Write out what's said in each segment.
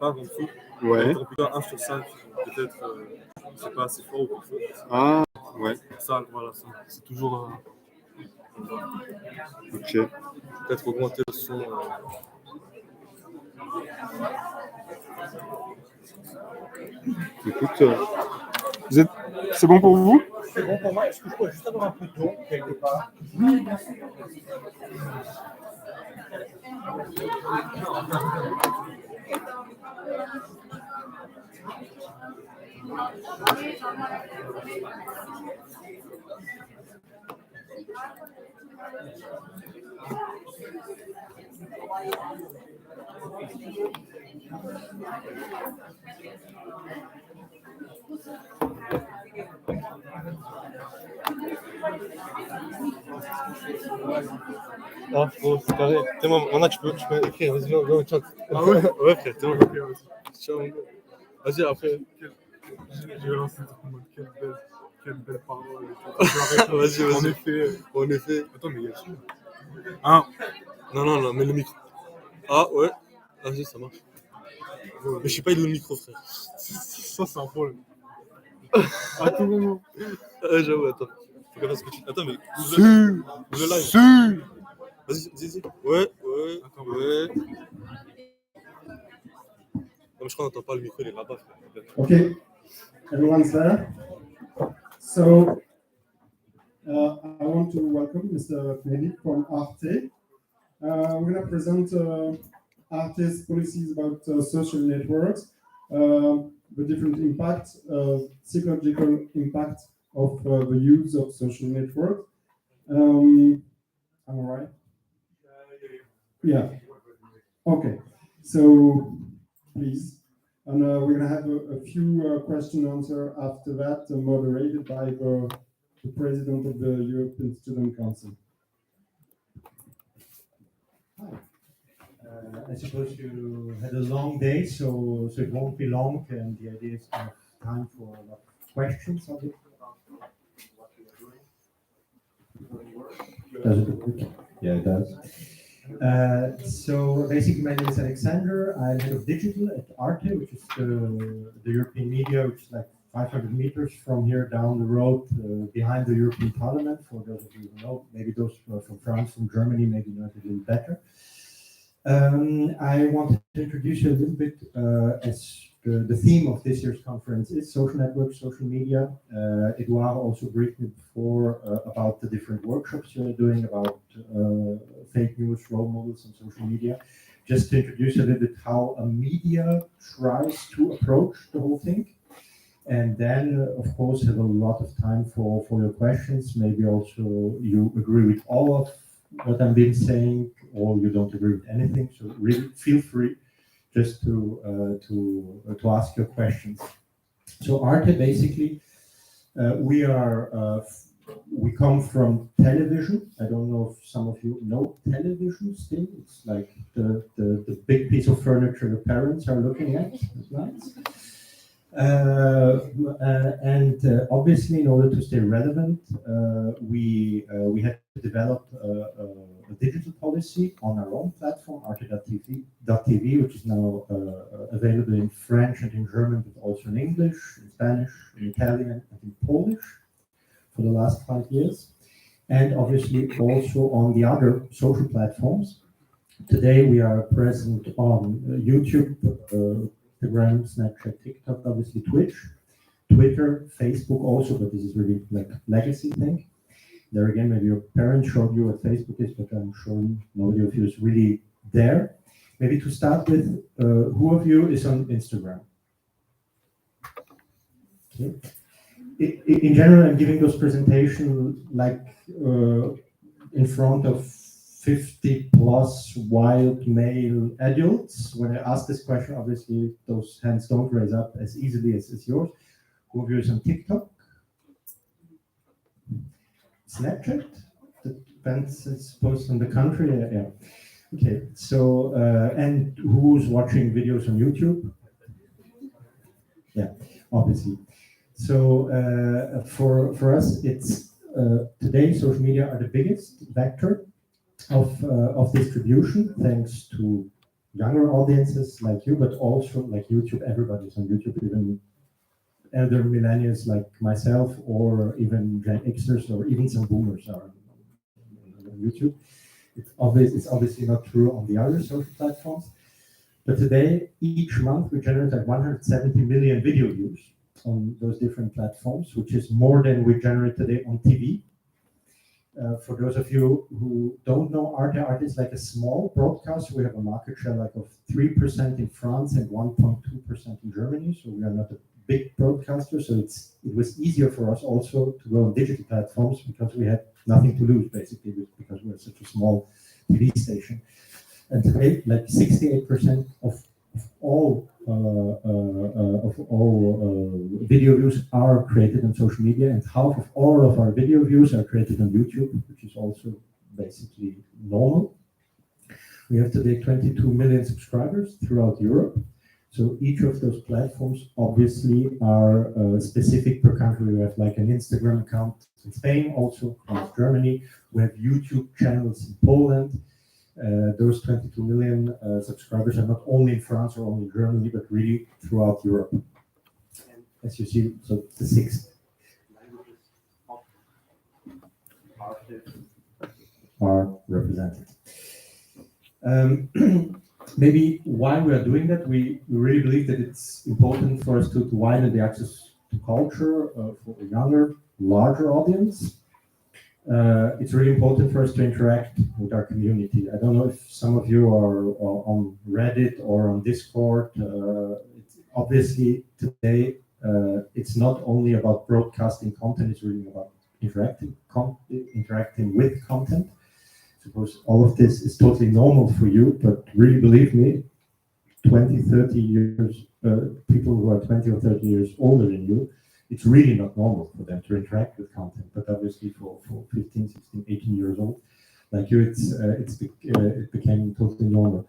part en dessous. Ouais. Donc, plutôt 1 sur 5, peut-être, c'est pas assez fort ou quelque chose. Ah, ouais. Ça, voilà, c'est toujours. Ok. Peut-être augmenter le son. Écoute, c'est bon pour vous? C'est bon pour moi. Est-ce que je peux juste avoir un peu d'eau quelque part? Ah, oh, c'est carré. Maintenant, tu peux écrire. Vas-y, viens au chat. Ah ouais? Ouais, frère, t'es bon. Ciao. Vas-y, après. Je vais lancer en mode quelle belle parole. Vas-y. En effet. Attends, mais il y a qui? Ah. Non, mais le micro. Ah, ouais. Vas-y, ça marche. Mais je sais pas, il est le micro, frère. Ça, c'est un problème. À tout moment. J'avoue, attends. Faut faire ce que tu. Attends, mais. Le live. Si. Vas-y, dis. Ouais. Attends, Ouais. Non, mais je crois qu'on n'entend pas le micro, il est là-bas, frère. Okay, everyone's there. So I want to welcome Mr. Knetig from Arte. We're going to present Arte's policies about social networks, the different impact, psychological impact of the use of social networks. Am I right? Yeah. Okay. So please. And we're going to have a few question and answer after that, moderated by the president of the European Student Council. Hi. I suppose you had a long day, so it won't be long, and the idea is to have time for a lot of questions of it. Does it work? Yeah, it does. So basically, my name is Alexander. I'm head of digital at Arte, which is the European media, which is like 500 meters from here down the road, behind the European Parliament. For those of you who know, maybe those from France, from Germany, maybe know it a little better. I want to introduce you a little bit as the theme of this year's conference is social networks, social media. Edouard also briefed me before about the different workshops you're doing about fake news, role models on social media. Just to introduce a little bit how a media tries to approach the whole thing. And then, of course, have a lot of time for your questions. Maybe also you agree with all of what I've been saying, or you don't agree with anything. So really feel free just to ask your questions. So Arte, basically, we come from television. I don't know if some of you know television still. It's like the big piece of furniture your parents are looking at. It's nice. And obviously, in order to stay relevant, we had to develop a digital policy on our own platform, Arte.tv, which is now available in French and in German, but also in English, in Spanish, in Italian, and in Polish for the last 5 years. And obviously also on the other social platforms. Today we are present on YouTube, Instagram, Snapchat, TikTok, obviously Twitch, Twitter, Facebook also, but this is really like legacy thing. There again, maybe your parents showed you what Facebook is, but I'm sure nobody of you is really there. Maybe to start with, who of you is on Instagram? Okay. In general, I'm giving those presentations like in front of 50 plus wild male adults. When I ask this question, obviously those hands don't raise up as easily as yours. Who of you is on TikTok? Snapchat? Depends, I suppose, on the country. Yeah. Okay. So, and who's watching videos on YouTube? Yeah, obviously. So for us, it's today social media are the biggest vector of distribution, thanks to younger audiences like you, but also like YouTube. Everybody's on YouTube, even elder millennials like myself, or even Gen Xers, or even some boomers are on YouTube. It's obviously not true on the other social platforms. But today, each month, we generate like 170 million video views on those different platforms, which is more than we generate today on TV. For those of you who don't know Arte is like a small broadcaster. We have a market share like of 3% in France and 1.2% in Germany. So we are not a big broadcaster. So it was easier for us also to go on digital platforms because we had nothing to lose, basically, because we're such a small TV station. And today, like 68% of all video views are created on social media, and half of all of our video views are created on YouTube, which is also basically normal. We have today 22 million subscribers throughout Europe. So each of those platforms obviously are specific per country. We have like an Instagram account in Spain, also in Germany. We have YouTube channels in Poland. Those 22 million subscribers are not only in France or only in Germany, but really throughout Europe. And as you see, so the 6 languages are represented. Maybe why we are doing that, we really believe that it's important for us to widen the access to culture for a younger, larger audience. It's really important for us to interact with our community. I don't know if some of you are on Reddit or on Discord. Obviously, today, it's not only about broadcasting content, it's really about interacting with content. Suppose all of this is totally normal for you, but really believe me, 20, 30 years, people who are 20 or 30 years older than you, it's really not normal for them to interact with content. But obviously for 15, 16, 18 years old, like you, it became totally normal.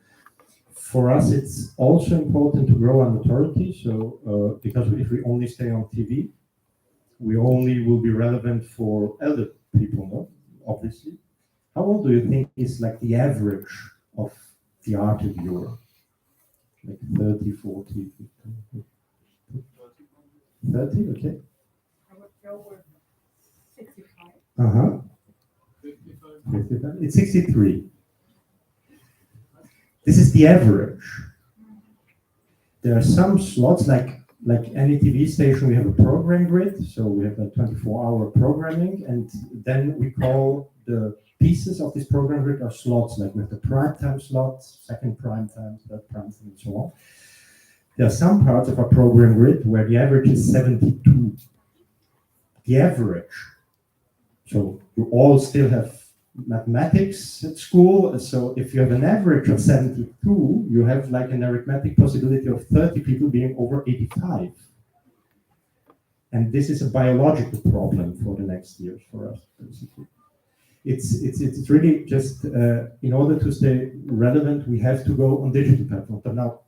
For us, it's also important to grow our notoriety. So because if we only stay on TV, we only will be relevant for elder people, no? Obviously. How old do you think is like the average of the Arte viewer? Like 30, 40, 50? 30, okay. I would go with 65. 55. It's 63. This is the average. There are some slots, like any TV station, we have a program grid. So we have a 24-hour programming, and then we call the pieces of this program grid are slots, like with the prime time slots, second prime time, third prime time, and so on. There are some parts of our program grid where the average is 72. The average. So you all still have mathematics at school. So if you have an average of 72, you have like an arithmetic possibility of 30 people being over 85. And this is a biological problem for the next years for us, basically. It's really just in order to stay relevant, we have to go on digital platforms. But now,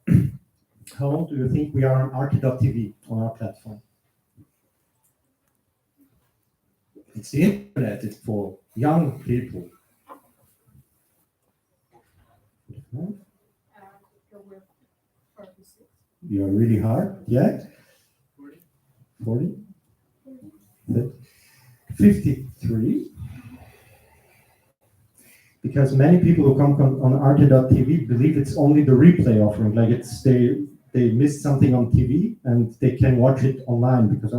how long do you think we are on Arte.tv on our platform? It's the internet. It's for young people. Go with 46. You are really hard. Yeah. 40. 53. Because many people who come on Arte.tv believe it's only the replay offering, like they missed something on TV and they can watch it online because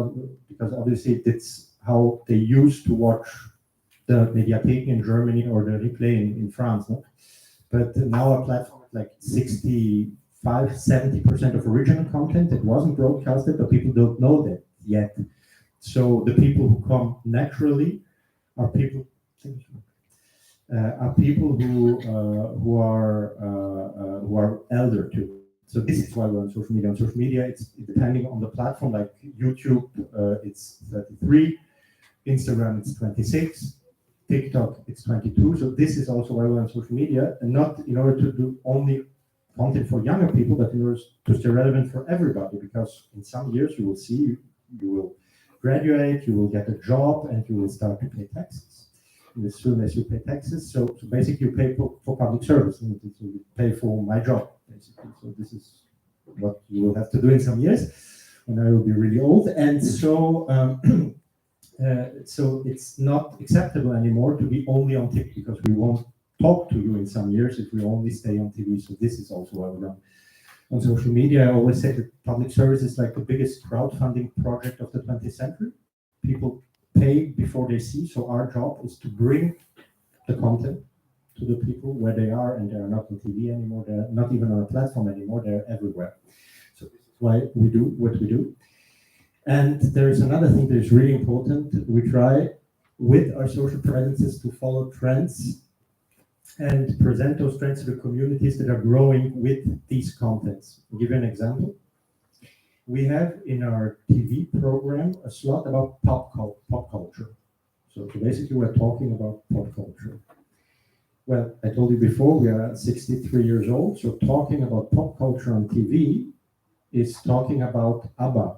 obviously it's how they used to watch the Mediathek in Germany or the replay in France. No? But now our platform is like 65-70% of original content that wasn't broadcasted, but people don't know that yet. So the people who come naturally are people who are elder too. So this is why we're on social media. On social media, it's depending on the platform. Like YouTube, it's 33. Instagram, it's 26. TikTok, it's 22. So this is also why we're on social media, and not in order to do only content for younger people, but in order to stay relevant for everybody. Because in some years you will see, you will graduate, you will get a job, and you will start to pay taxes. as soon as you pay taxes. So basically, you pay for public service, and you pay for my job, basically. So this is what you will have to do in some years when I will be really old. And so, so it's not acceptable anymore to be only on TV, because we won't talk to you in some years if we only stay on TV. So this is also why we're on social media. I always say that public service is like the biggest crowdfunding project of the 20th century. People pay before they see. So our job is to bring the content to the people where they are, and they are not on TV anymore. They're not even on a platform anymore. They're everywhere. So this is why we do what we do. And there is another thing that is really important. We try with our social presences to follow trends and present those trends to the communities that are growing with these contents. I'll give you an example. We have in our TV program a slot about pop culture. So basically we're talking about pop culture. Well, I told you before, we are 63 years old, so talking about pop culture on TV is talking about ABBA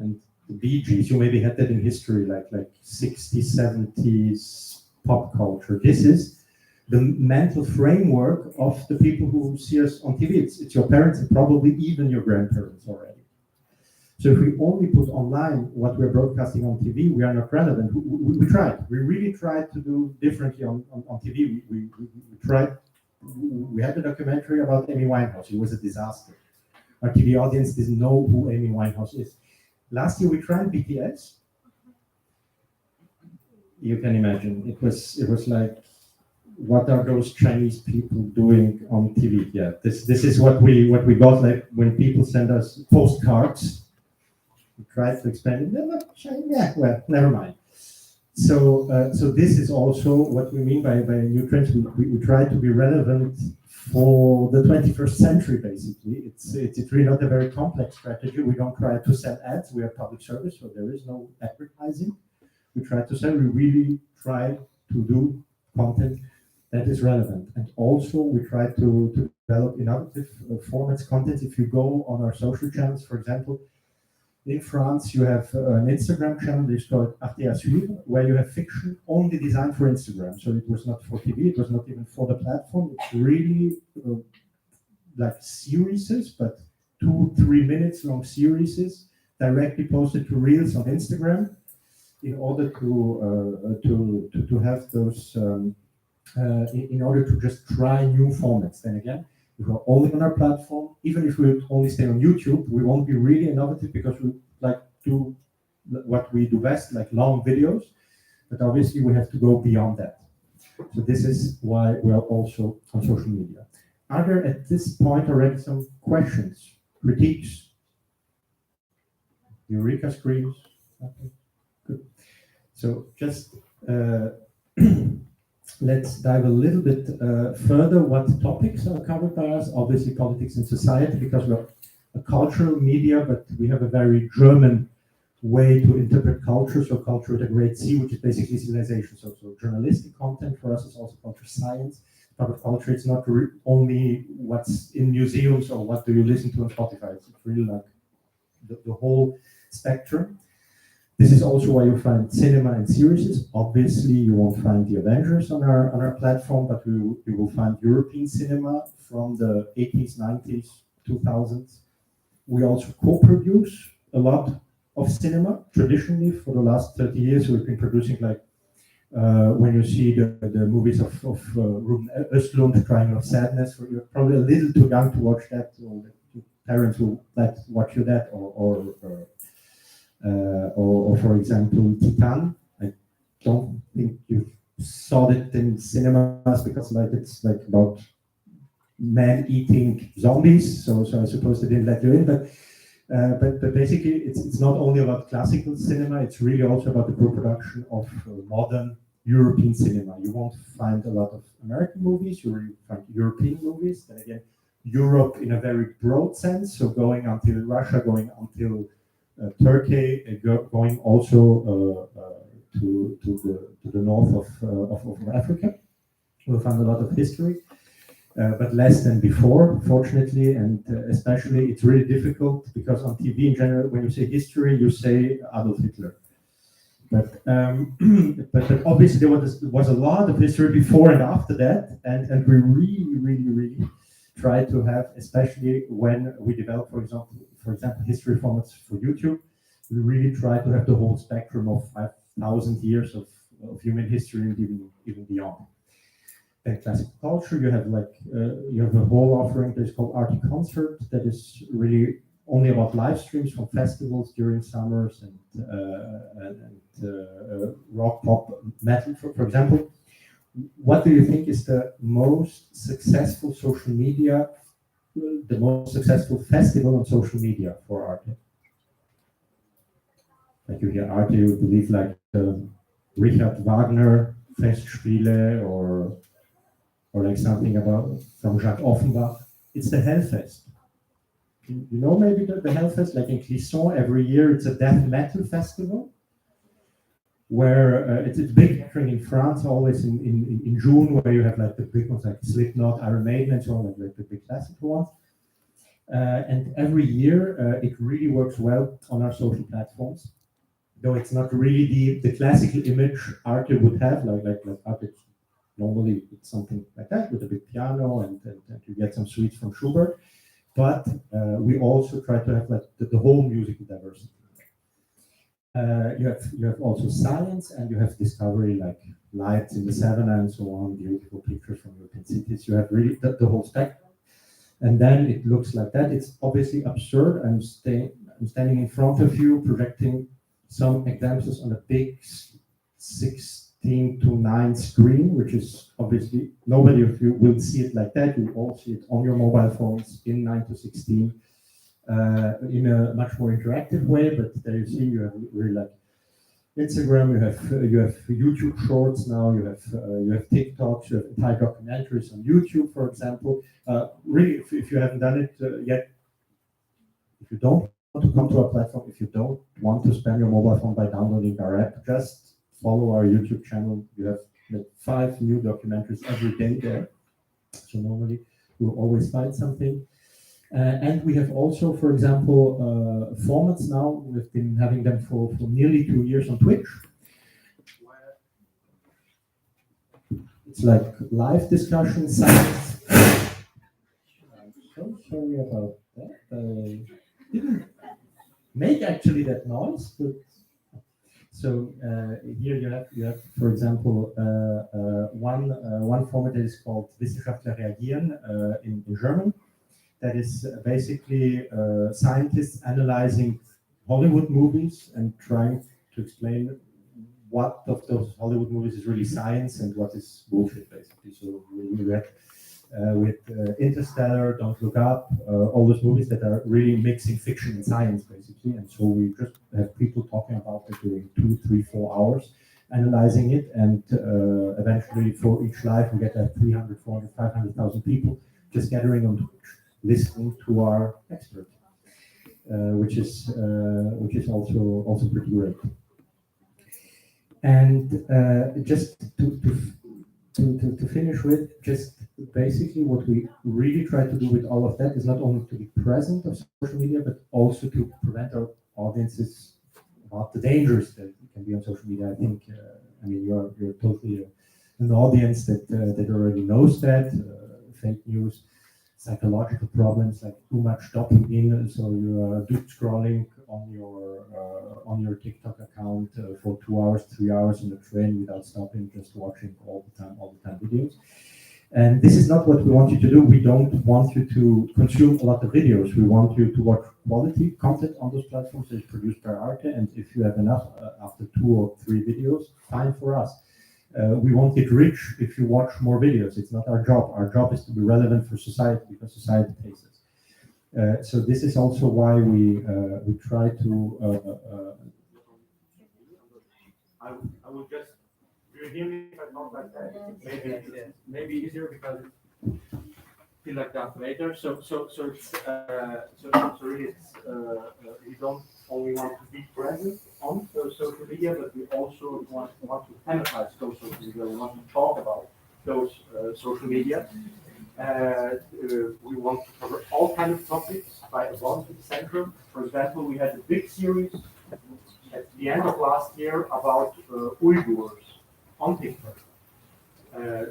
and the Bee Gees. You maybe had that in history, like 60s, 70s pop culture. This is the mental framework of the people who see us on TV. It's your parents and probably even your grandparents already. So if we only put online what we're broadcasting on TV, we are not relevant. We tried. We really tried to do differently on TV. We tried. We had a documentary about Amy Winehouse. It was a disaster. Our TV audience didn't know who Amy Winehouse is. Last year we tried BTS. You can imagine. It was like, what are those Chinese people doing on TV? Yeah, this is what we got, like when people send us postcards. We tried to explain it. They're not Chinese. Yeah, well, never mind. So this is also what we mean by new trends. We try to be relevant for the 21st century, basically. It's really not a very complex strategy. We don't try to sell ads. We are public service, so there is no advertising. We try to sell. We really try to do content that is relevant. And also we try to develop innovative formats, content. If you go on our social channels, for example, in France, you have an Instagram channel, it's called Arte, where you have fiction only designed for Instagram. So it was not for TV, it was not even for the platform. It's really like series, but 2-3 minutes long series directly posted to Reels on Instagram in order to have those, in order to just try new formats. Then again, if we're only on our platform, even if we only stay on YouTube, we won't be really innovative because we like do what we do best, like long videos. But obviously, we have to go beyond that. So this is why we are also on social media. Are there at this point already some questions, critiques? Eureka screams. Okay, good. So just let's dive a little bit further. What topics are covered by us? Obviously, politics and society, because we're a cultural media, but we have a very German way to interpret culture. So culture with a great C, which is basically civilization. So journalistic content for us is also culture science. Part of culture, it's not only what's in museums or what do you listen to on Spotify. It's really like the whole spectrum. This is also why you find cinema and series. Obviously, you won't find the Avengers on our platform, but you will find European cinema from the 80s, 90s, 2000s. We also co-produce a lot of cinema. Traditionally, for the last 30 years, we've been producing like when you see the movies of Ruben Östlund, Triangle of Sadness. You're probably a little too young to watch that, or the parents will like watch you that, or for example, Titan. I don't think you saw it in cinemas because like it's like about men eating zombies. So I suppose they didn't let you in. But basically, it's not only about classical cinema. It's really also about the co-production of modern European cinema. You won't find a lot of American movies. You will find European movies. Then again, Europe in a very broad sense. So going until Russia, going until Turkey, going also to the north of Africa. We'll find a lot of history, but less than before, fortunately, and especially it's really difficult because on TV in general, when you say history, you say Adolf Hitler. but obviously there was a lot of history before and after that, and we really try to have, especially when we develop, for example, history formats for YouTube, we really try to have the whole spectrum of 5,000 years of human history and even beyond. Then classical culture, you have you have a whole offering that is called Arte Concert, that is really only about live streams from festivals during summers and rock, pop, metal, for example. What do you think is the most successful social media, the most successful festival on social media for Arte? Like you hear Arte, you believe like Richard Wagner Festspiele or like something about from Jacques Offenbach. It's the Hellfest. You know maybe the Hellfest, like in Clisson, every year it's a death metal festival where it's a big gathering in France, always in June, where you have like the big ones like Slipknot, Iron Maiden, and so on, like the big classical ones. And every year it really works well on our social platforms, though it's not really the classical image Arte would have, like Arte. Normally it's something like that with a big piano and you get some suites from Schubert. But we also try to have like the whole musical diversity. You have also science, and you have discovery, like lights in the savannah and so on, beautiful pictures from European cities. You have really the whole spectrum. And then it looks like that. It's obviously absurd. I'm standing in front of you, projecting some examples on a big 16:9 screen, which is obviously nobody of you will see it like that. You all see it on your mobile phones in 9:16 in a much more interactive way. But there you see, you have really like Instagram, you have YouTube Shorts now, you have TikToks, you have entire documentaries on YouTube, for example. Really, if you haven't done it yet, if you don't want to come to our platform, if you don't want to spam your mobile phone by downloading our app, just follow our YouTube channel. You have like 5 new documentaries every day there. So normally you'll always find something. And we have also, for example, formats now. We've been having them for nearly 2 years on Twitch. It's like live discussion, science. I'm so sorry about that. I didn't make actually that noise, but so here you have, for example, one format that is called Wissenschaftler reagieren in German. That is basically scientists analyzing Hollywood movies and trying to explain what of those Hollywood movies is really science and what is bullshit, basically. So we read with Interstellar, Don't Look Up, all those movies that are really mixing fiction and science, basically. And so we just have people talking about it during 2, 3, 4 hours, analyzing it. And eventually for each live, we get 300, 400, 500,000 people just gathering on Twitch, listening to our expert, which is also pretty great. And just to finish with, just basically what we really try to do with all of that is not only to be present on social media, but also to prevent our audiences about the dangers that can be on social media. I think, I mean, you're totally an audience that already knows that fake news, psychological problems like too much dopamine, so you are doom scrolling on your TikTok account for 2 hours, 3 hours in the train without stopping, just watching all the time videos. And this is not what we want you to do. We don't want you to consume a lot of videos. We want you to watch quality content on those platforms that is produced by Arte. And if you have enough after 2 or 3 videos, fine for us. We won't get rich if you watch more videos. It's not our job. Our job is to be relevant for society because society pays us. So this is also why we try to. I will just. Do you hear me if I talk like that? Maybe easier because it feel like that later. So it's really it's we don't only want to be present on social media, but we also want to analyze those social media. We want to talk about those social media. We want to cover all kinds of topics by a one centrum. For example, we had a big series at the end of last year about Uyghurs on TikTok.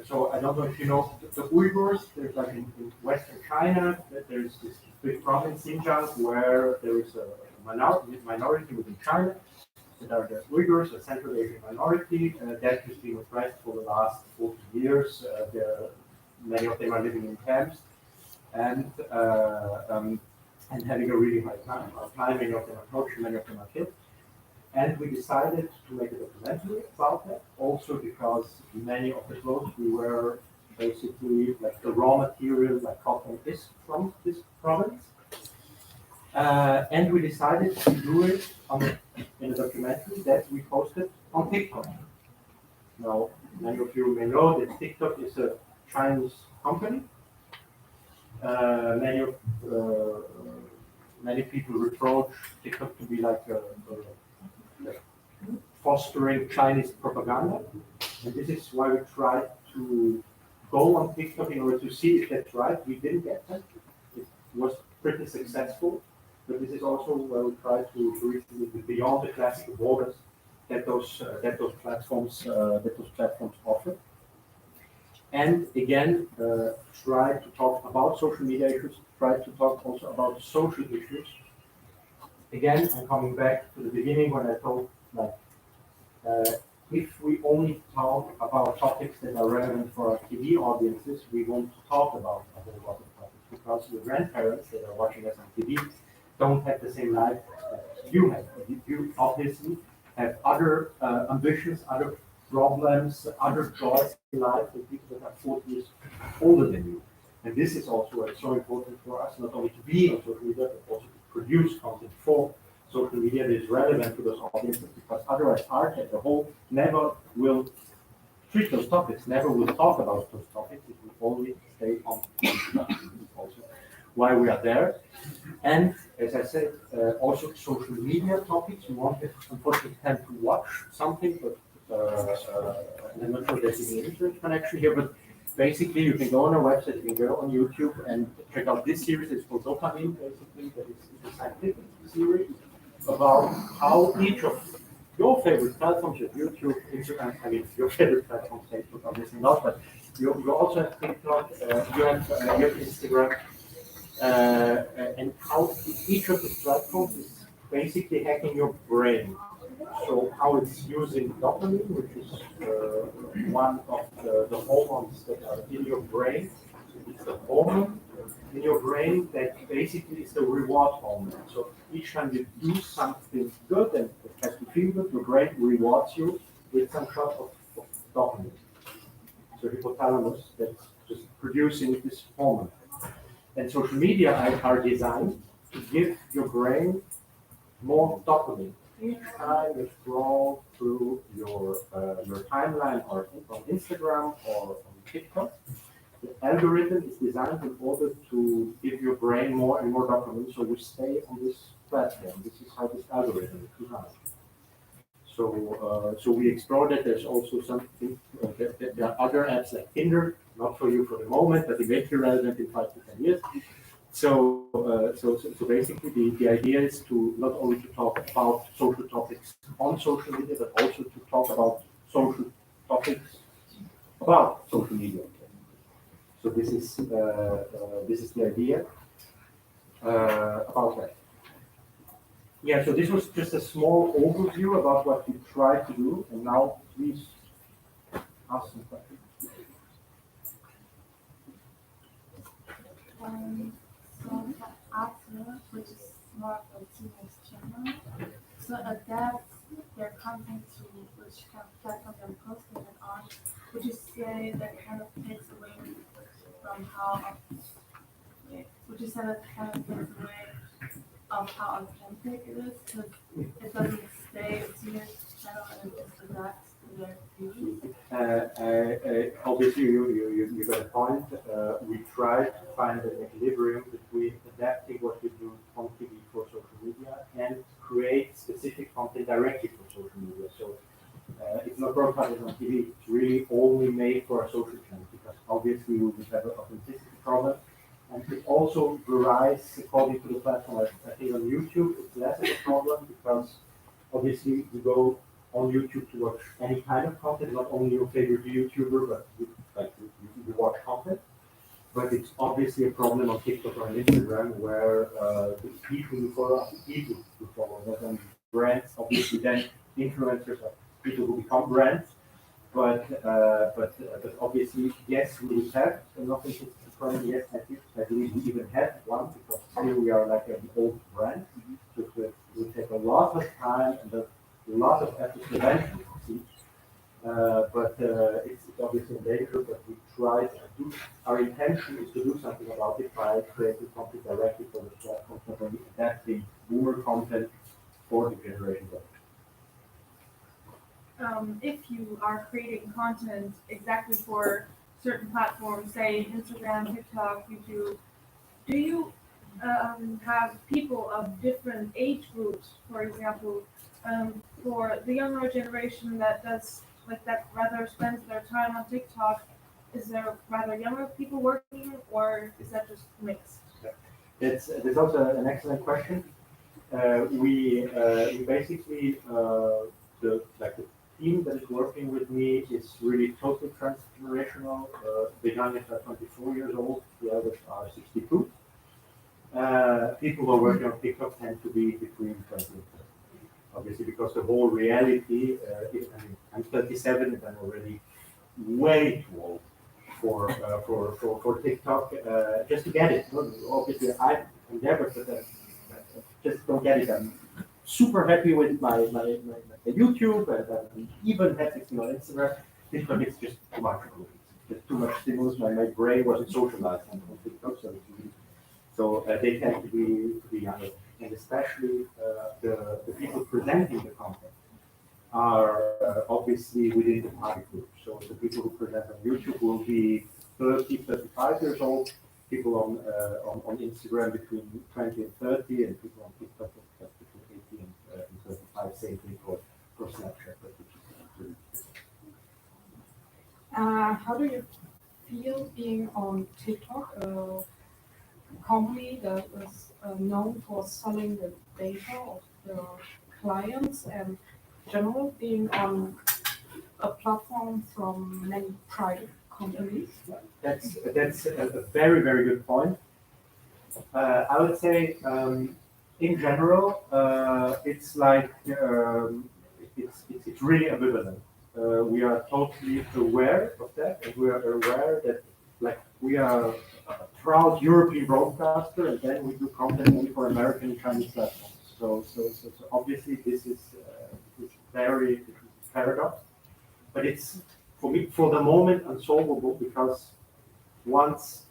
So I don't know if you know the Uyghurs. There's like in Western China, there's this big province Xinjiang where there is a minority within China that are the Uyghurs, a Central Asian minority that has been oppressed for the last 40 years. Many of them are living in camps and having a really hard time. Many of them are tortured, many of them are killed. And we decided to make a documentary about that, also because many of the clothes we wear basically like the raw material, like cotton, is from this province. And we decided to do it in a documentary that we posted on TikTok. Now, many of you may know that TikTok is a Chinese company. Many people reproach TikTok to be like fostering Chinese propaganda, and this is why we tried to go on TikTok in order to see if that's right. We didn't get that. It was pretty successful, but this is also where we try to reach beyond the classical borders that those platforms offer. And again, try to talk about social media issues, try to talk also about social issues. Again, I'm coming back to the beginning when I told, like, if we only talk about topics that are relevant for our TV audiences, we won't talk about a whole lot of topics, because the grandparents that are watching us on TV don't have the same life that you have. You obviously have other ambitions, other problems, other joys in life than people that are 40 years older than you. And this is also why it's so important for us, not only to be on social media, but also to produce content for social media that is relevant to those audiences, because otherwise Arte as a whole never will treat those topics, never will talk about those topics. It will only stay on also why we are there. And as I said, also social media topics. We want to unfortunately tend to watch something, but and I'm not sure there's any internet connection here, but basically you can go on our website, you can go on YouTube and check out this series. It's called Dopamine, basically, that is a scientific series about how each of your favorite platforms, your YouTube, Instagram, I mean, your favorite platform, Facebook, obviously not, but you also have TikTok, you have Instagram, and how each of these platforms is basically hacking your brain. So how it's using dopamine, which is one of the hormones that are in your brain. It's the hormone in your brain that basically is the reward hormone. So each time you do something good and it has to feel good, your brain rewards you with some shot of dopamine. So hypothalamus that's just producing this hormone. And social media are designed to give your brain more dopamine. Each time you scroll through your timeline or on Instagram or on TikTok, the algorithm is designed in order to give your brain more and more dopamine, so you stay on this platform. This is how this algorithm is designed. So we explore that. There's also something. There are other apps like Tinder, not for you for the moment, but they make you relevant in 5 to 10 years. So basically, the idea is to not only to talk about social topics on social media, but also to talk about social topics about social media. So this is the idea about that. Yeah. So this was just a small overview about what we try to do, and now please ask some questions. So for Arte, which is more of a teenage channel, so adapt their content to which kind of platform they're posting it on, would you say that kind of takes away from how, would you say that kind of takes away of how authentic it is, because it doesn't stay a teenage channel and it just adapts to their views? Obviously, you got a point. We try to find an equilibrium between adapting what we do on TV for social media and create specific content directly for social media. So it's not broadcasted on TV. It's really only made for a social channel, because obviously we would have an authenticity problem. And it also varies according to the platform. I think on YouTube it's less of a problem, because obviously you go on YouTube to watch any kind of content, not only your favorite YouTuber, but you watch content. But it's obviously a problem on TikTok or on Instagram where the people who follow are people who follow that, and brands obviously then influencers are people who become brands. But obviously, yes, we will have nothing to confirm. Yes, I believe we even have one because still we are like an old brand. So it will take a lot of time and a lot of effort to eventually succeed. It's obviously a danger, but we try to do. Our intention is to do something about it by creating content directly for the platforms, not only adapting more content for the generation. If you are creating content exactly for certain platforms, say Instagram, TikTok, YouTube, do you have people of different age groups? For example, for the younger generation that does like that rather spends their time on TikTok, is there rather younger people working, or is that just mixed? That's also an excellent question. We basically the team that is working with me is really totally transgenerational. The youngest are 24 years old, the others are 62. People who are working on TikTok tend to be between 20 and 30. Obviously, because the whole reality is, I mean, I'm 37 and I'm already way too old for TikTok. Just to get it. Obviously, I endeavor to that. Just don't get it. I'm super happy with my YouTube and even Netflix on Instagram. TikTok is just too much. It's just too much stimulus. My brain wasn't socialized on TikTok, so they tend to be younger, and especially the people presenting the content are obviously within the target group. So the people who present on YouTube will be 30, 35 years old. People on Instagram between 20 and 30, and people on TikTok between 80 and 35. Same thing for Snapchat. How do you feel being on TikTok, a company that is known for selling the data of the clients, and general being on a platform from many private companies? That's a very, very good point. I would say in general, it's like it's really ambivalent. We are totally aware of that, and we are aware that like we are a proud European broadcaster, and then we do content only for American and Chinese platforms. So obviously this is very paradox, but it's for me for the moment unsolvable because once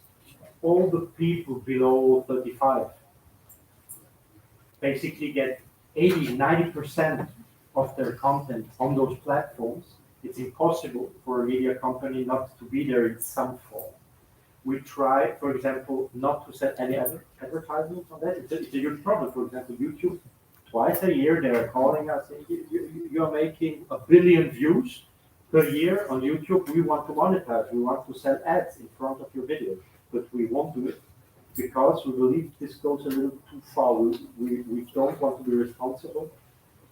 all the people below 35 basically get 80-90% of their content on those platforms, it's impossible for a media company not to be there in some form. We try, for example, not to set any advertisements on that. It's a huge problem. For example, YouTube, twice a year, they're calling us, saying, you're making 1 billion views per year on YouTube. We want to monetize. We want to sell ads in front of your videos, but we won't do it because we believe this goes a little too far. We don't want to be responsible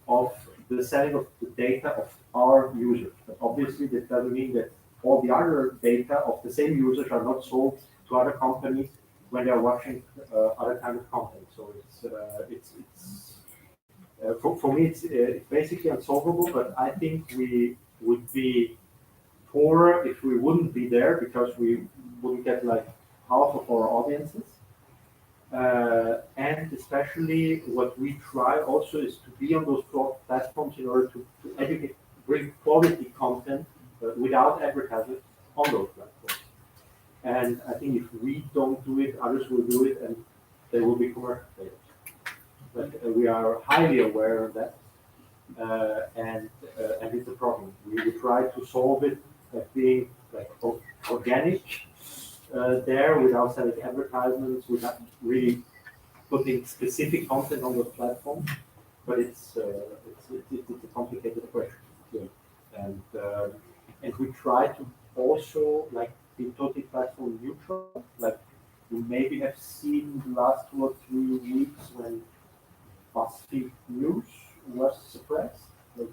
of the selling of the data of our users. But obviously, that doesn't mean that all the other data of the same users are not sold to other companies when they're watching other kind of content. So for me, it's basically unsolvable. But I think we would be poorer if we wouldn't be there because we wouldn't get like half of our audiences. And especially what we try also is to be on those platforms in order to educate, bring quality content without advertising on those platforms. And I think if we don't do it, others will do it, and there will be commercial players. But we are highly aware of that, and it's a problem. We try to solve it by being like organic there without selling advertisements, without really putting specific content on those platforms. But it's a complicated question. Yeah. And we try to also like be totally platform neutral. Like you maybe have seen the last 2 or 3 weeks when BuzzFeed News was suppressed. Like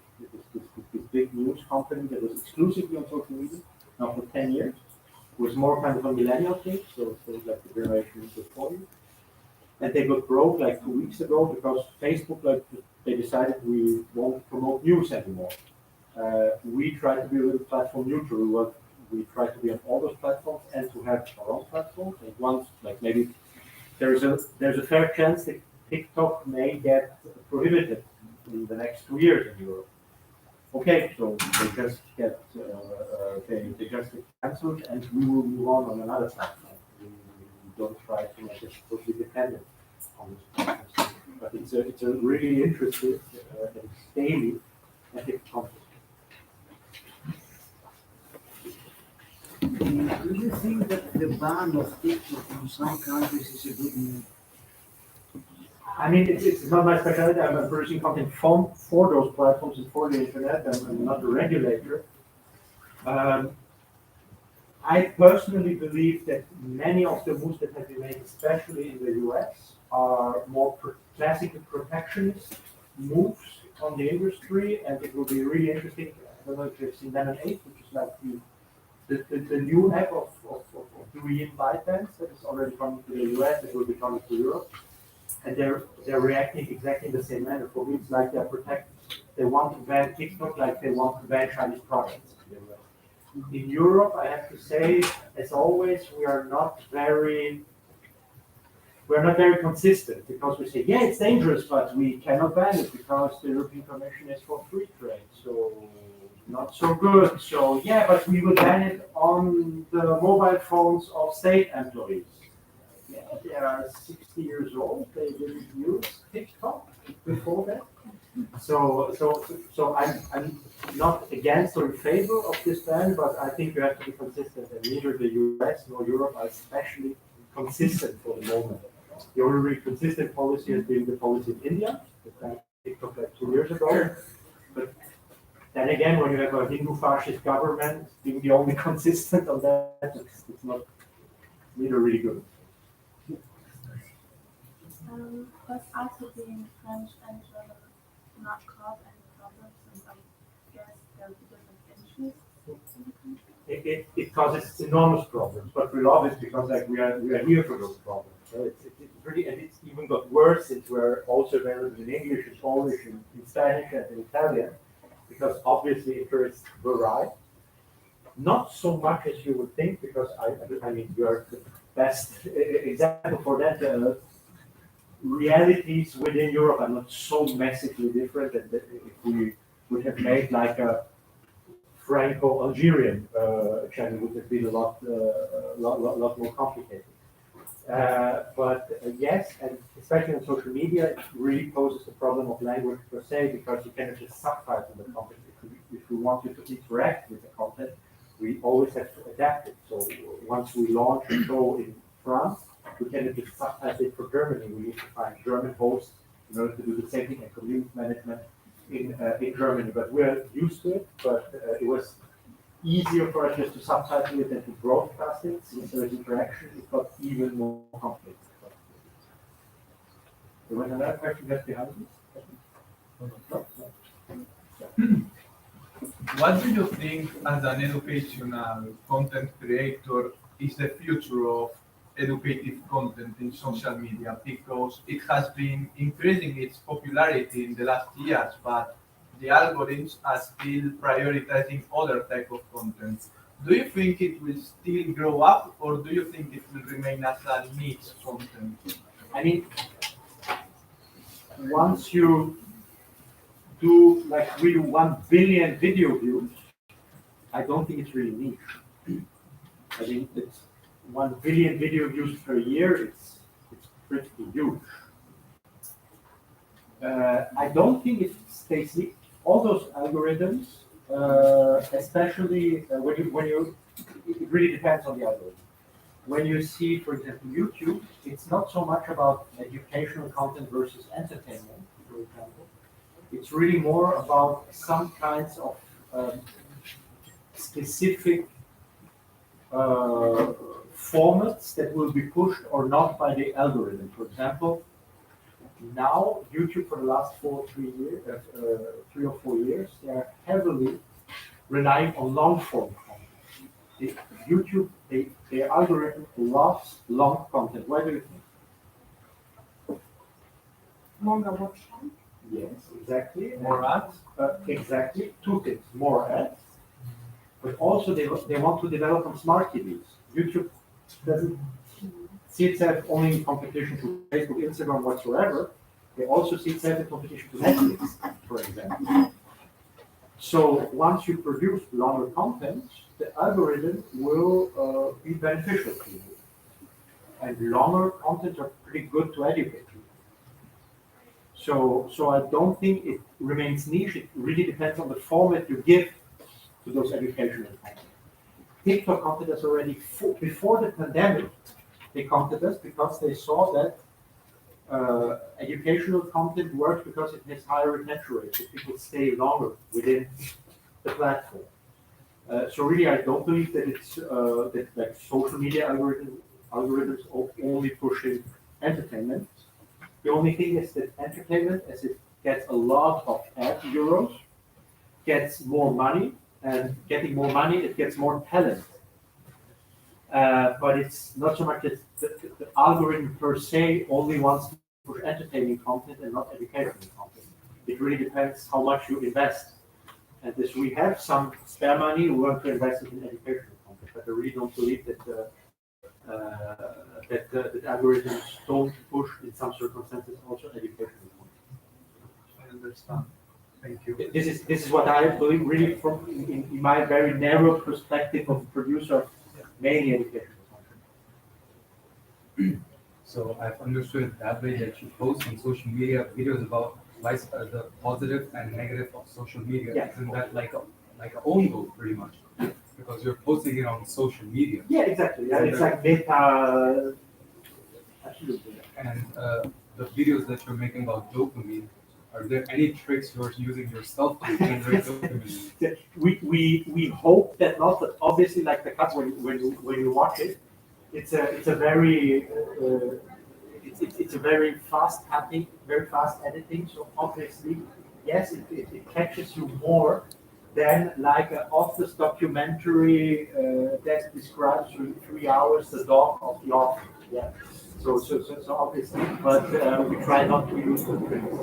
this big news company that was exclusively on social media now for 10 years. It was more kind of a millennial thing, so it was like the generation before you. And they got broke like 2 weeks ago because Facebook, like, they decided we won't promote news anymore. We try to be a little platform neutral. We try to be on all those platforms and to have our own platforms. And once, like, maybe there's a fair chance that TikTok may get prohibited in the next 2 years in Europe. Okay, so they just get they just get cancelled, and we will move on another platform. We don't try to make it totally dependent on this platform. But it's a really interesting and daily ethical conflict. Do you think that the ban of TikTok in some countries is a good move? I mean, it's not my specialty. I'm producing content for those platforms and for the internet. I'm not a regulator. I personally believe that many of the moves that have been made, especially in the US, are more classical protectionist moves on the industry, and it will be really interesting. I don't know if you've seen Lemon 8, which is like the new app of doing ByteDance that is already coming to the US. It will be coming to Europe. And they're reacting exactly in the same manner. For me, it's like they want to ban TikTok like they want to ban Chinese products. In Europe, I have to say, as always, we're not very consistent, because we say, yeah, it's dangerous, but we cannot ban it because the European Commission is for free trade. So not so good. So yeah, but we will ban it on the mobile phones of state employees. They are 60 years old. They didn't use TikTok before that. So I'm not against or in favor of this ban, but I think you have to be consistent. And neither the US nor Europe are especially consistent for the moment. The only really consistent policy has been the policy in India, that banned TikTok like 2 years ago. But then again, when you have a Hindu fascist government being the only consistent on that, it's not neither really good. Does Arte being French and German not cause any problems? And I guess there will be different interests in the country. It causes enormous problems, but we love it because like we are here for those problems. So it's really, and it's even got worse since we're also available in English, in Polish, in Spanish, and in Italian, because obviously interests vary. Not so much as you would think, because I mean you are the best example for that. Realities within Europe are not so massively different that if we would have made like a Franco-Algerian channel, would have been a lot more complicated. But yes, and especially on social media, it really poses the problem of language per se, because you cannot just subtitle the content. If we want you to interact with the content, we always have to adapt it. So once we launch a show in France, we cannot just subtitle it for Germany. We need to find German hosts in order to do the same thing and community management in Germany. But we're used to it. But it was easier for us just to subtitle it than to broadcast it. Since there is interaction, it got even more complicated. There was another question just behind me. What do you think, as an educational content creator, is the future of educative content in social media? Because it has been increasing its popularity in the last years, but the algorithms are still prioritizing other type of content. Do you think it will still grow up, or do you think it will remain as a niche content? I mean, once you do like really 1 billion video views, I don't think it's really niche. I think it's 1 billion video views per year. It's pretty huge. I don't think it stays. All those algorithms, especially when you, it really depends on the algorithm. When you see, for example, YouTube, it's not so much about educational content versus entertainment, for example. It's really more about some kinds of specific formats that will be pushed or not by the algorithm. For example, now YouTube for the last 3 or 4 years, they are heavily relying on long form content. YouTube, their algorithm loves long content. Why do you think? Longer watch time. Yes, exactly. More ads? Exactly. Two things. More ads. But also they want to develop on smart TVs. YouTube doesn't see itself only in competition to Facebook, Instagram, whatsoever. They also see itself in competition to Netflix, for example. So once you produce longer content, the algorithm will be beneficial to you. And longer content are pretty good to educate you. So I don't think it remains niche. It really depends on the format you give to those educational content. TikTok contacted us already before the pandemic. They contacted us because they saw that educational content works because it has higher retention rates. So people stay longer within the platform. So really, I don't believe that it's that like social media algorithms only pushing entertainment. The only thing is that entertainment, as it gets a lot of ad euros, gets more money, and getting more money, it gets more talent. But it's not so much that the algorithm per se only wants to push entertaining content and not educational content. It really depends how much you invest. And as we have some spare money, we want to invest it in educational content. But I really don't believe that that algorithms don't push in some circumstances also educational content. I understand. Thank you. This is what I believe really from in my very narrow perspective of producer of mainly educational content. So I've understood that way that you post on social media videos about the positive and negative of social media. Yeah. Isn't that like a own goal pretty much? Because you're posting it on social media. Yeah, exactly. Yeah, it's like meta. Absolutely. And the videos that you're making about dopamine, are there any tricks you're using yourself to generate dopamine? We hope that not, but obviously, like the cuts when you watch it, it's a very it's a very fast cutting, very fast editing. So obviously, yes, it catches you more than like an office documentary that describes in 3 hours the dog of the office. Yeah. So obviously, but we try not to use the tricks.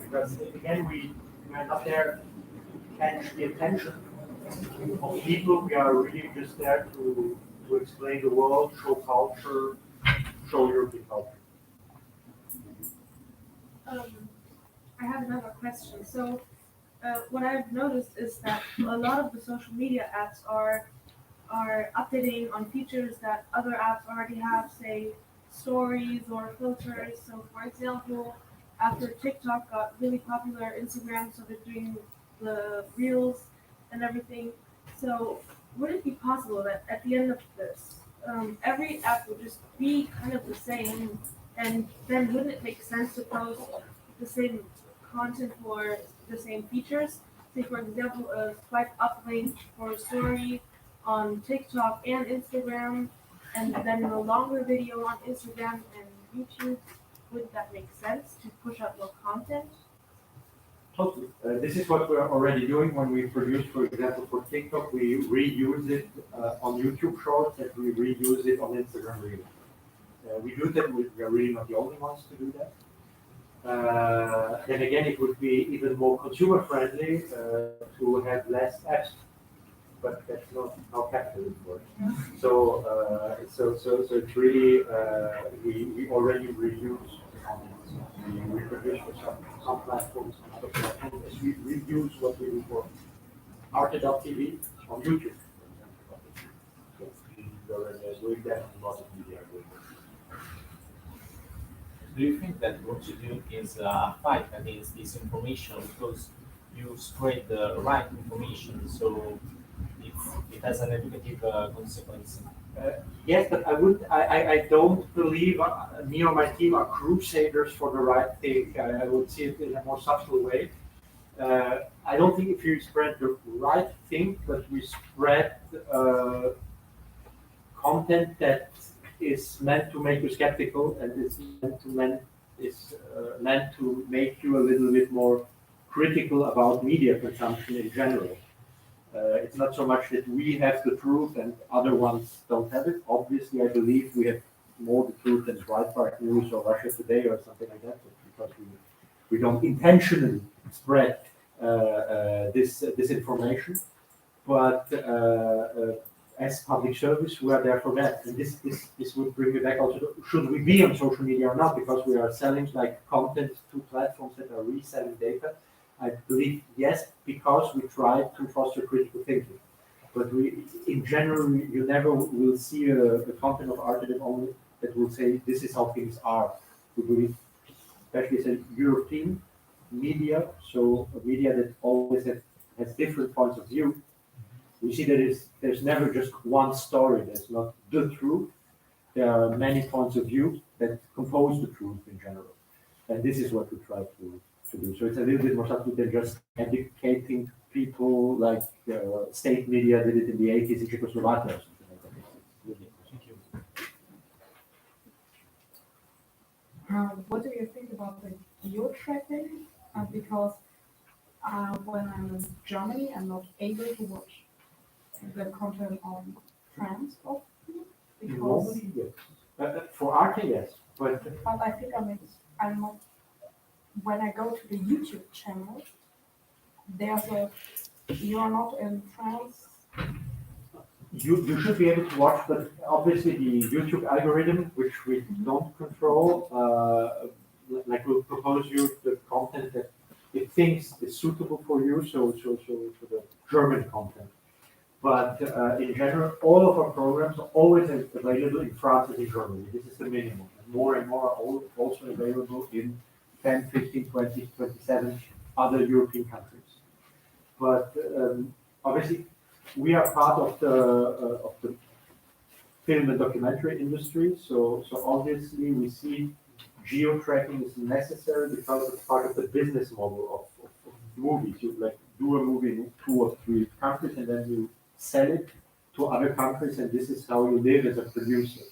Because again, we are not there to catch the attention of people. We are really just there to explain the world, show culture, show European culture. I have another question. So, what I've noticed is that a lot of the social media apps are updating on features that other apps already have, say stories or filters. So, for example, after TikTok got really popular, Instagram started doing the reels and everything. So, would it be possible that at the end of this, every app would just be kind of the same, and then wouldn't it make sense to post the same content for the same features? Say, for example, a swipe up link for a story on TikTok and Instagram, and then a longer video on Instagram and YouTube. Would that make sense to push out more content? Totally. This is what we're already doing when we produce, for example, for TikTok, we reuse it on YouTube Shorts and we reuse it on Instagram Reels. We do that. We are really not the only ones to do that. Then again, it would be even more consumer friendly to have less apps, but that's not how capitalism works. So it's really we already reuse content. We reproduce for some platforms, on other platforms. We reuse what we do for Arte.tv on YouTube. So we are doing that in a lot of media. Do you think that what you do is a fight against disinformation because you spread the right information, so it has an educative consequence? Yes, but I don't believe me or my team are crusaders for the right thing. I would see it in a more subtle way. I don't think if you spread the right thing, but we spread content that is meant to make you skeptical, and it's meant to make you a little bit more critical about media consumption in general. It's not so much that we have the truth and other ones don't have it. Obviously, I believe we have more the truth than Breitbart News or Russia Today or something like that, because we don't intentionally spread this information. But as public service, we are there for that. And this would bring me back also to, should we be on social media or not? Because we are selling like content to platforms that are reselling data. I believe yes, because we try to foster critical thinking. But in general, you never will see a content of Arte that will say this is how things are. We believe, especially as a European media, so a media that always has different points of view. We see that there's never just one story. There's not the truth. There are many points of view that compose the truth in general. And this is what we try to do. So it's a little bit more subtle than just educating people like state media did it in the 80s in Czechoslovakia or something like that. Thank you. What do you think about the geo-tracking? Because when I'm in Germany, I'm not able to watch the content on France often. Because yes. For Arte, yes. But I think I'm not. When I go to the YouTube channel, you are not in France. You should be able to watch, but obviously the YouTube algorithm, which we don't control, like will propose you the content that it thinks is suitable for you, so for the German content. But in general, all of our programs are always available in France and in Germany. This is the minimum. And more are also available in 10, 15, 20, 27 other European countries. But obviously, we are part of the film and documentary industry. So obviously, we see geo-tracking is necessary because it's part of the business model of movies. You like do a movie in 2 or 3 countries, and then you sell it to other countries, and this is how you live as a producer.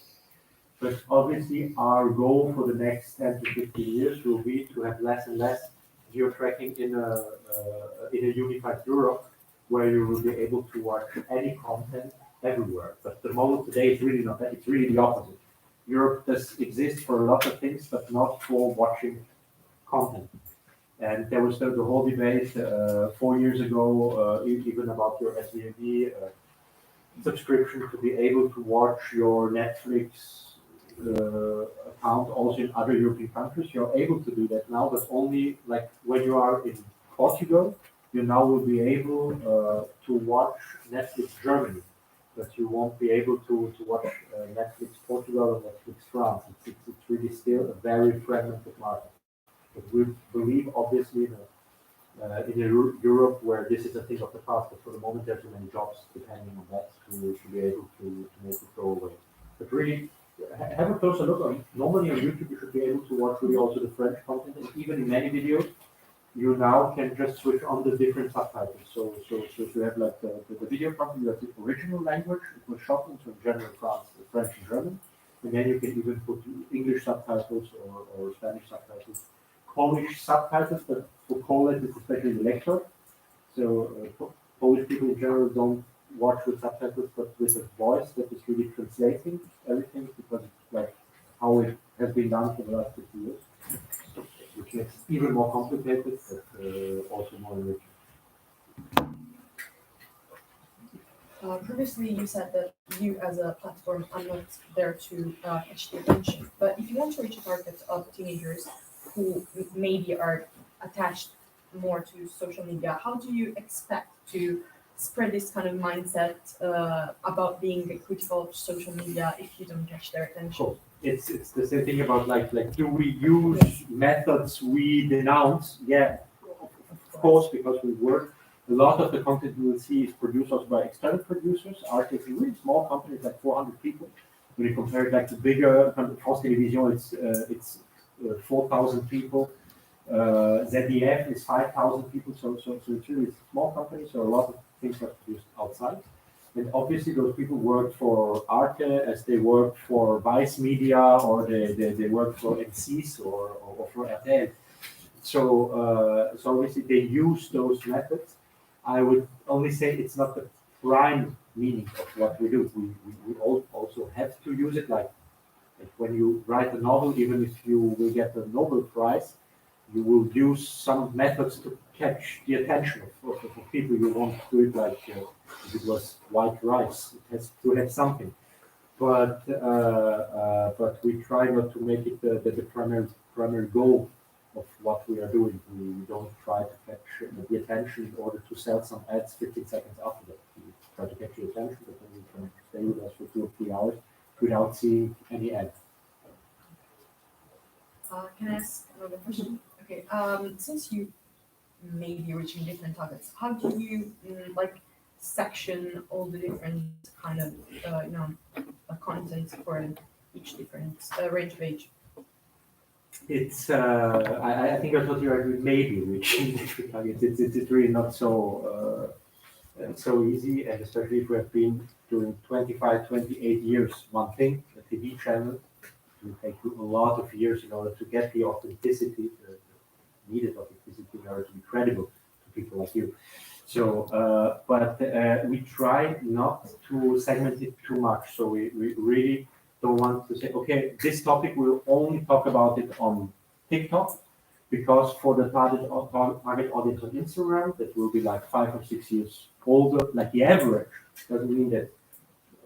But obviously, our goal for the next 10 to 15 years will be to have less and less geo-tracking in a unified Europe, where you will be able to watch any content everywhere. But the model today is really not that. It's really the opposite. Europe does exist for a lot of things, but not for watching content. And there was the whole debate 4 years ago, even about your SVOD subscription to be able to watch your Netflix account also in other European countries. You're able to do that now, but only like when you are in Portugal, you now will be able to watch Netflix Germany, but you won't be able to watch Netflix Portugal or Netflix France. It's really still a very fragmented market. But we believe, obviously, in Europe, where this is a thing of the past, but for the moment, there are too many jobs depending on that to be able to make it go away. But really, have a closer look on. Normally on YouTube, you should be able to watch really also the French content, and even in many videos, you now can just switch on the different subtitles. So you have like the video content, you have the original language, it was shot into general French and German, and then you can even put English subtitles or Spanish subtitles. Polish subtitles, but for Poland it's especially the lecture. So Polish people in general don't watch with subtitles, but with a voice that is really translating everything, because it's like how it has been done for the last 50 years, which makes it even more complicated, but also more enriching. Previously, you said that you as a platform are not there to catch the attention, but if you want to reach a target of teenagers who maybe are attached more to social media, how do you expect to spread this kind of mindset about being critical of social media if you don't catch their attention? Cool. It's the same thing about like do we use methods we denounce? Yeah, of course, because we work. A lot of the content you will see is produced also by external producers. Arte is a really small company, it's like 400 people. When you compare it like to bigger France Television, it's 4,000 people. ZDF is 5,000 people, so it's really a small company, so a lot of things are produced outside. And obviously those people work for Arte as they work for Vice Media, or they work for ESC or for Arte. So obviously they use those methods. I would only say it's not the prime meaning of what we do. We also have to use it, like when you write a novel, even if you will get a Nobel Prize, you will use some methods to catch the attention of people. You won't do it like if it was white rice. It has to have something. But we try not to make it the primary goal of what we are doing. We don't try to catch the attention in order to sell some ads 15 seconds after that. We try to catch your attention, but then you can stay with us for 2 or 3 hours without seeing any ad. Can I ask another question? Okay, since you may be reaching different targets, how do you like section all the different kind of content for each different range of age? It's I think that's what you are doing, maybe reaching different targets. It's really not so easy, and especially if we have been doing 25, 28 years one thing, a TV channel. It will take you a lot of years in order to get the authenticity, the needed authenticity in order to be credible to people like you. So, but we try not to segment it too much. So we really don't want to say, okay, this topic we'll only talk about it on TikTok, because for the target audience on Instagram, that will be like 5 or 6 years older, like the average. Doesn't mean that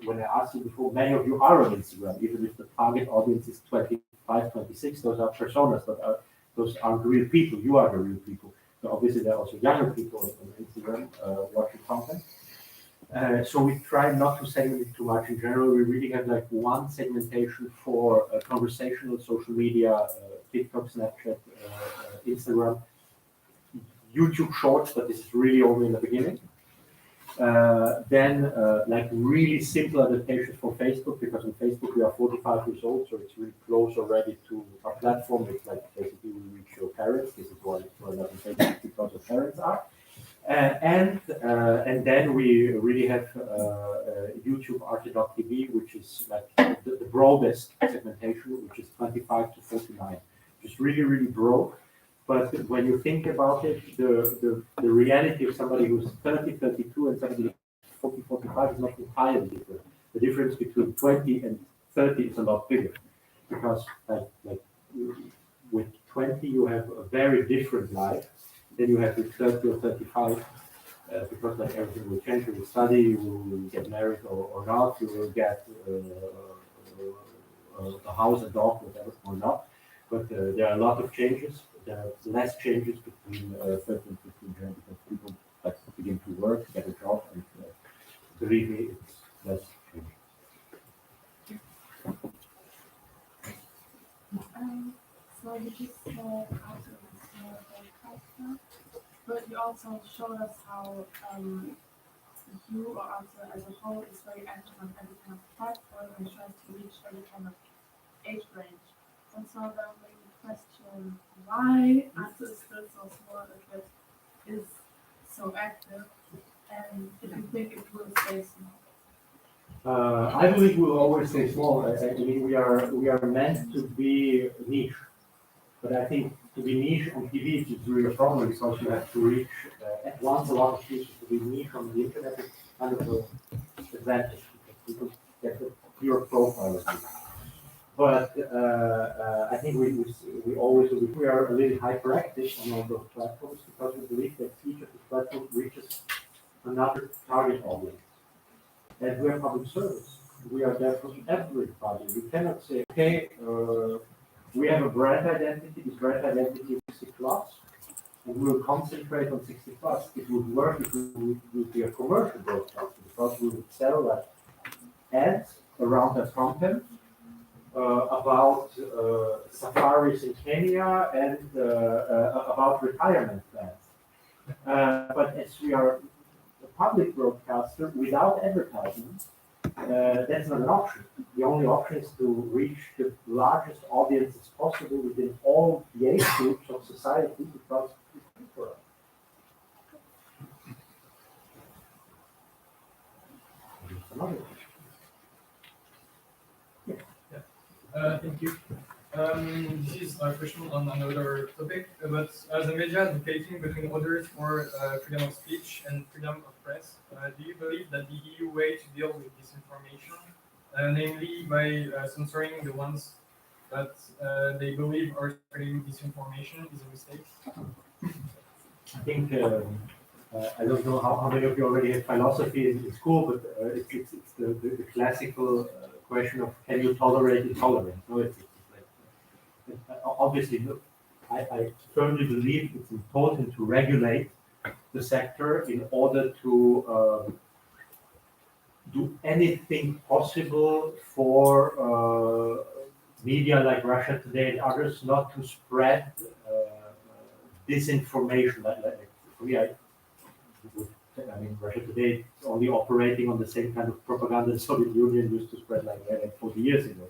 when I asked you before, many of you are on Instagram, even if the target audience is 25, 26, those are personas, but those aren't real people. You are the real people. So obviously there are also younger people on Instagram watching content. So we try not to segment it too much. In general, we really have like one segmentation for conversational social media, TikTok, Snapchat, Instagram, YouTube Shorts, but this is really only in the beginning. Then like really simple adaptations for Facebook, because on Facebook we are 45 years old, so it's really close already to our platform. It's like basically we reach your parents. This is why we're not on Facebook, because your parents are. And then we really have YouTube Arte.tv, which is like the broadest segmentation, which is 25 to 49. It's really, really broad. But when you think about it, the reality of somebody who's 30, 32 and somebody 40, 45 is not entirely different. The difference between 20 and 30 is a lot bigger, because like with 20 you have a very different life than you have with 30 or 35, because like everything will change. You will study, you will get married or not, you will get a house, a dog, whatever, or not. But there are a lot of changes. There are less changes between 30 and 15 years, because people like begin to work, get a job, and believe me, it's less change. So you just said Arte is more than culture, but you also showed us how you or Arte as a whole is very active on every kind of platform and tries to reach every kind of age range. And so that would make me question why Arte is still so small if it is so active, and if you think it will stay small. I believe we'll always stay small. I mean, we are meant to be niche, but I think to be niche on TV is really a problem, because you have to reach at once a lot of people. To be niche on the internet is kind of an advantage, because people get a pure profile of you. But I think we always we are a little hyperactive on all those platforms, because we believe that each of the platforms reaches another target audience. And we are public service. We are there for everybody. We cannot say, okay, we have a brand identity. This brand identity is 60 plus, and we will concentrate on 60 plus. It would work if we would be a commercial broadcaster, because we would sell ads around that content. About safaris in Kenya and about retirement plans. But as we are a public broadcaster without advertising, that's not an option. The only option is to reach the largest audiences possible within all the age groups of society, because it's good for us. other. Thank you. This is a question on another topic, but as a media advocating between others for freedom of speech and freedom of press, do you believe that the EU way to deal with disinformation, namely by censoring the ones that they believe are spreading disinformation, is a mistake? I think I don't know how many of you already have philosophy in school, but it's the classical question of can you tolerate intolerance? No, it's like obviously, look, I firmly believe it's important to regulate the sector in order to do anything possible for media like Russia Today and others not to spread disinformation. Like for me, I mean, Russia Today is only operating on the same kind of propaganda the Soviet Union used to spread like 40 years ago,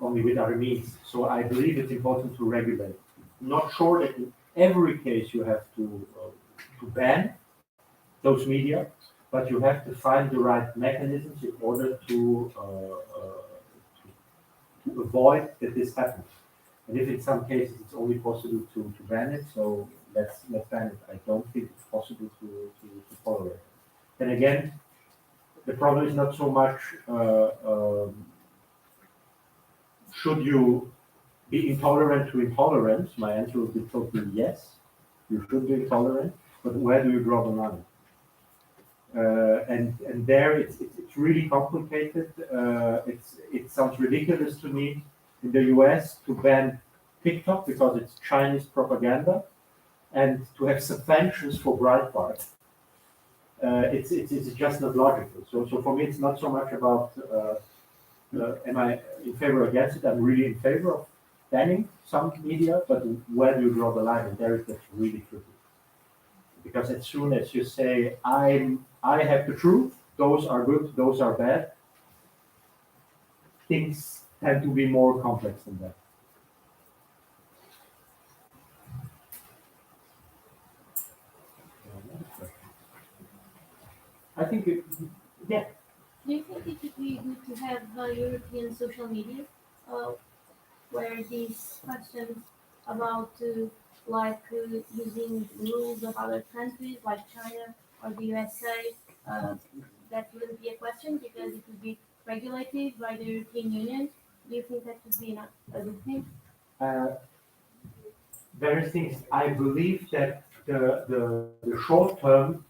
only with other means. So I believe it's important to regulate. Not sure that in every case you have to ban those media, but you have to find the right mechanisms in order to avoid that this happens. And if in some cases it's only possible to ban it, so let's ban it. I don't think it's possible to tolerate it. And again, the problem is not so much should you be intolerant to intolerance. My answer would be totally yes. You should be intolerant, but where do you draw the line? And there it's really complicated. It sounds ridiculous to me in the US to ban TikTok because it's Chinese propaganda, and to have sanctions for Breitbart. It's just not logical. So for me, it's not so much about am I in favor or against it. I'm really in favor of banning some media, but where do you draw the line? And there it gets really tricky. Because as soon as you say I have the truth, those are good, those are bad, things tend to be more complex than that. I think yeah. Do you think it would be good to have European social media where these questions about using rules of other countries like China or the USA, that wouldn't be a question because it would be regulated by the European Union? Do you think that would be not a good thing? Various things. I believe that the short-term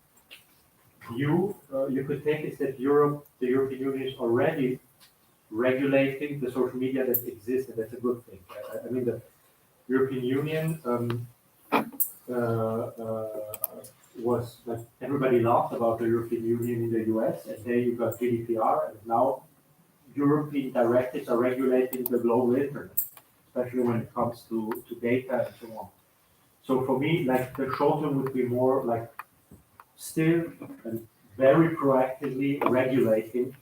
view you could take is that the European Union is already regulating the social media that exists, and that's a good thing. I mean, the European Union was like everybody laughed about the European Union in the US, and there you got GDPR, and now European directives are regulating the global internet, especially when it comes to data and so on. So for me, like the short term would be more like still and very proactively regulating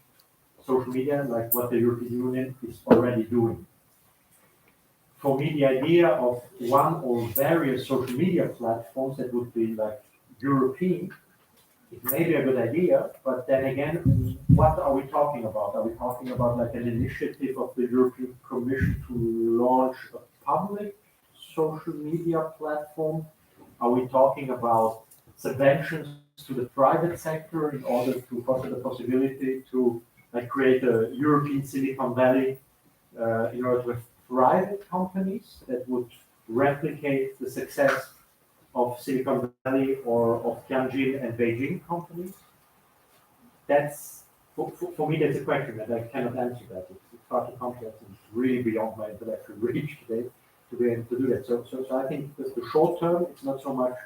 social media, like what the European Union is already doing. For me, the idea of one or various social media platforms that would be like European, it may be a good idea, but then again, what are we talking about? Are we talking about like an initiative of the European Commission to launch a public social media platform? Are we talking about subventions to the private sector in order to foster the possibility to like create a European Silicon Valley in order to have private companies that would replicate the success of Silicon Valley or of Tianjin and Beijing companies? That's for me. That's a question that I cannot answer. That it's far too complex and it's really beyond my intellectual reach today to be able to do that. So I think that the short term, it's not so much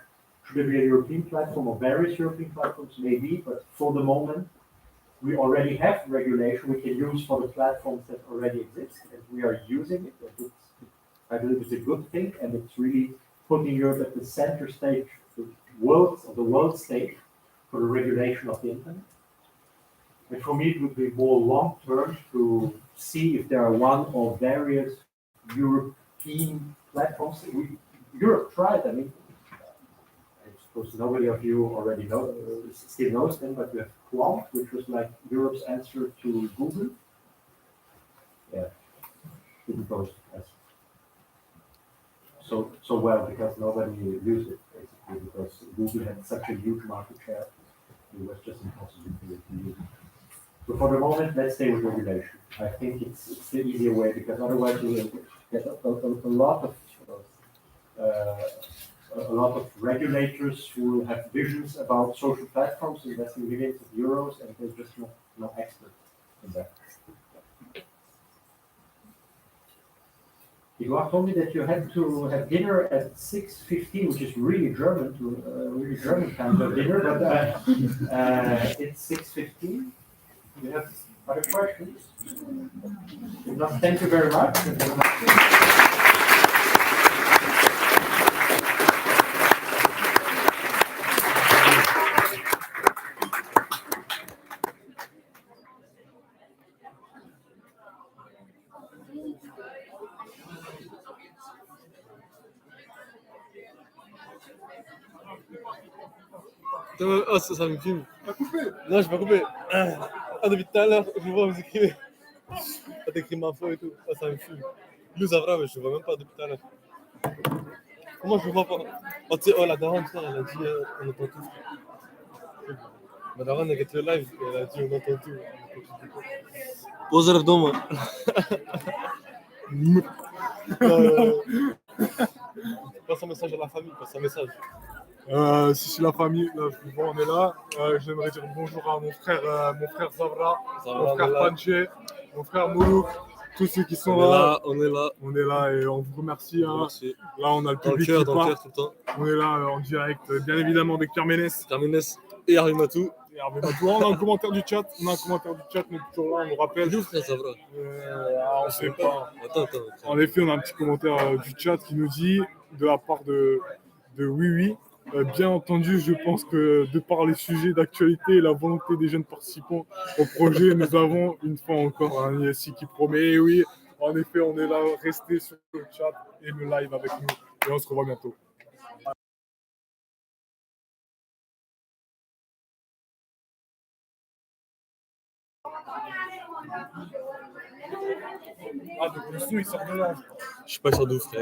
should there be a European platform or various European platforms, maybe, but for the moment, we already have regulation we can use for the platforms that already exist, and we are using it. I believe it's a good thing, and it's really putting Europe at the center stage, the world stage for the regulation of the internet. And for me, it would be more long term to see if there are one or various European platforms. Europe tried. I mean, because nobody of you already still knows them, but we have Quant, which was like Europe's answer to Google. Yeah, didn't go as so well because nobody used it basically because Google had such a huge market share. It was just impossible to use it. So for the moment, let's stay with regulation. I think it's the easier way because otherwise you will get a lot of regulators who will have visions about social platforms investing millions of euros, and they're just not experts in that. Eduard told me that you had to have dinner at 6:15, which is really German time to have dinner, but it's 6:15. Do you have other questions? If not, thank you very much. Oh, ça me filme. Non, je vais pas couper. Ah, depuis tout à l'heure, je vois vous écrivez. T'écris ma foi et tout. Ah, ça me filme. Lui, ça va, mais je le vois même pas depuis tout à l'heure. Comment je le vois pas? Oh, tu sais, oh, la daronne, elle a dit on entend tout. La daronne, elle est le live, elle a dit on entend tout. Pozdrav doma. Passe un message à la famille, passe un message. Si c'est la famille, là, bon, on est là. J'aimerais dire bonjour à mon frère Zavra, mon frère Panché, mon frère Moulouk, tous ceux qui sont là. On est là Et on vous remercie. Hein. Là, on a le public dans qui le part. cœur tout le temps. On est là en direct, bien évidemment avec Pierre Ménès. Et Hervé Matou. On a un commentaire du chat. On est toujours là, on nous rappelle. D'où frère Zavra on sait pas. Attends. En effet, on a un petit commentaire du chat qui nous dit, de la part de Oui. Bien entendu, je pense que de par les sujets d'actualité et la volonté des jeunes participants au projet, nous avons une fois encore un ESC qui promet. Et oui, en effet, on est là, restez sur le chat et le live avec nous. Et on se revoit bientôt. Ah, donc le son il sort de là. Je suis pas sûr de ouf, frère.